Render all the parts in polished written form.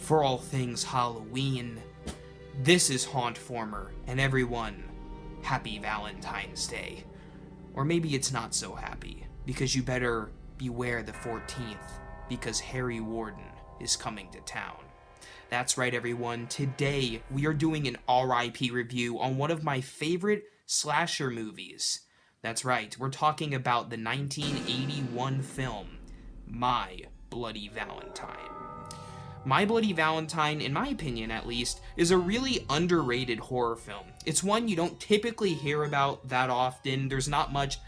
for all things Halloween. This is Hauntformer, and everyone, happy Valentine's Day. Or maybe it's not so happy, because you better beware the 14th, because Harry Warden is coming to town. That's right, everyone. Today, we are doing an R.I.P. review on one of my favorite slasher movies. That's right, we're talking about the 1981 film, My Bloody Valentine. My Bloody Valentine, in my opinion at least, is a really underrated horror film. It's one you don't typically hear about that often. There's not much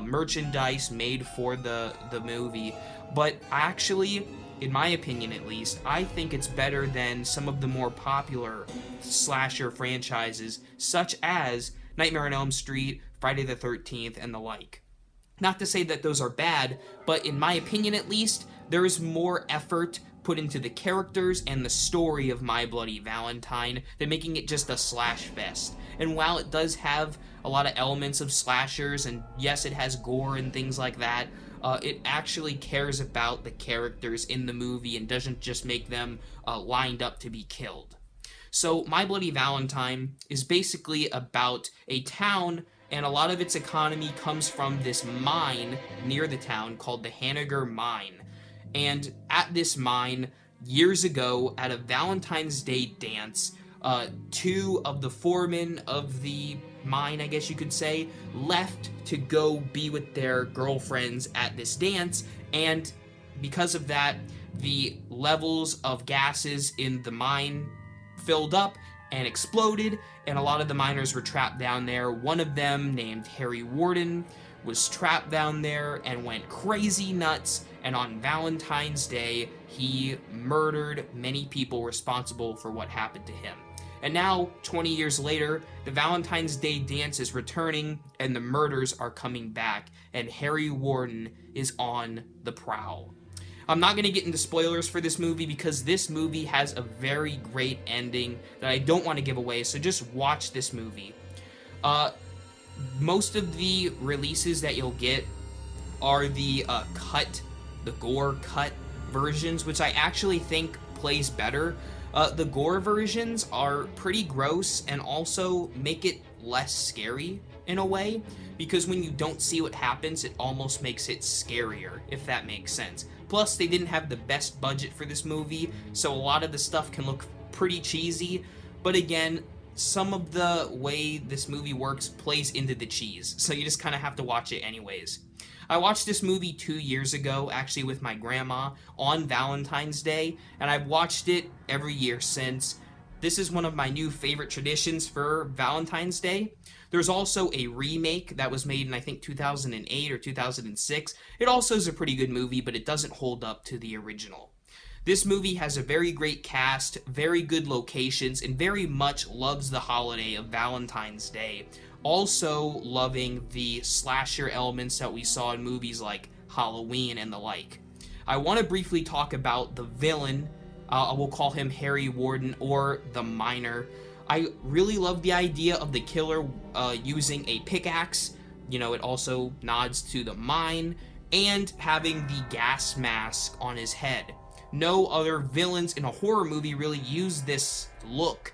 merchandise made for the movie, but actually, in my opinion at least, I think it's better than some of the more popular slasher franchises, such as Nightmare on Elm Street, Friday the 13th, and the like. Not to say that those are bad, but in my opinion at least, there is more effort put into the characters and the story of My Bloody Valentine than making it just a slash fest. And while it does have a lot of elements of slashers, and yes, it has gore and things like that, it actually cares about the characters in the movie and doesn't just make them lined up to be killed. So My Bloody Valentine is basically about a town, and a lot of its economy comes from this mine near the town called the Hanniger Mine. And at this mine, years ago, at a Valentine's Day dance, two of the foremen of the mine, I guess you could say, left to go be with their girlfriends at this dance, and because of that, the levels of gases in the mine filled up and exploded, and a lot of the miners were trapped down there. One of them, named Harry Warden, was trapped down there and went crazy nuts, and on Valentine's Day, he murdered many people responsible for what happened to him. And now, 20 years later, the Valentine's Day dance is returning, and the murders are coming back, and Harry Warden is on the prowl. I'm not going to get into spoilers for this movie because this movie has a very great ending that I don't want to give away, so just watch this movie. Most of the releases that you'll get are the gore cut versions, which I actually think plays better. The gore versions are pretty gross and also make it less scary in a way, because when you don't see what happens, it almost makes it scarier, if that makes sense. Plus, they didn't have the best budget for this movie, so a lot of the stuff can look pretty cheesy, but again, some of the way this movie works plays into the cheese, so you just kind of have to watch it anyways. I watched this movie 2 years ago, actually with my grandma, on Valentine's Day, and I've watched it every year since. This is one of my new favorite traditions for Valentine's Day. There's also a remake that was made in, I think, 2008 or 2006. It also is a pretty good movie, but it doesn't hold up to the original. This movie has a very great cast, very good locations, and very much loves the holiday of Valentine's Day. Also loving the slasher elements that we saw in movies like Halloween and the like. I want to briefly talk about the villain. I will call him Harry Warden, or the miner. I really love the idea of the killer using a pickaxe. You know, it also nods to the mine, and having the gas mask on his head. No other villains in a horror movie really use this look,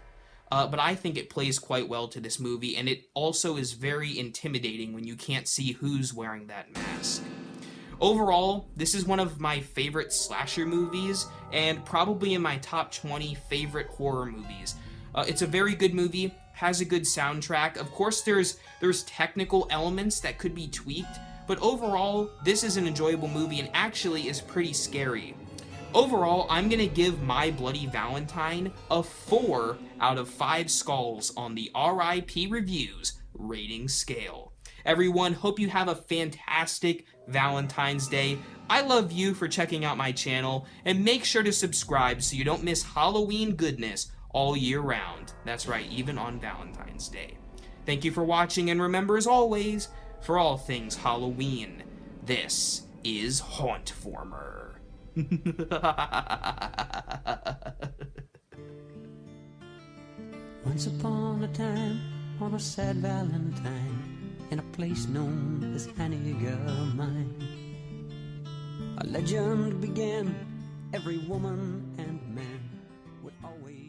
but I think it plays quite well to this movie, and it also is very intimidating when you can't see who's wearing that mask. Overall, this is one of my favorite slasher movies, and probably in my top 20 favorite horror movies. It's a very good movie, has a good soundtrack. Of course, there's technical elements that could be tweaked, but overall, this is an enjoyable movie and actually is pretty scary. Overall, I'm going to give My Bloody Valentine a 4 out of 5 skulls on the R.I.P. Reviews rating scale. Everyone, hope you have a fantastic Valentine's Day. I love you for checking out my channel, and make sure to subscribe so you don't miss Halloween goodness all year round. That's right, even on Valentine's Day. Thank you for watching, and remember, as always, for all things Halloween, this is Hauntformer. Once upon a time, on a sad Valentine, in a place known as Hanniger Mine, a legend began. Every woman and man away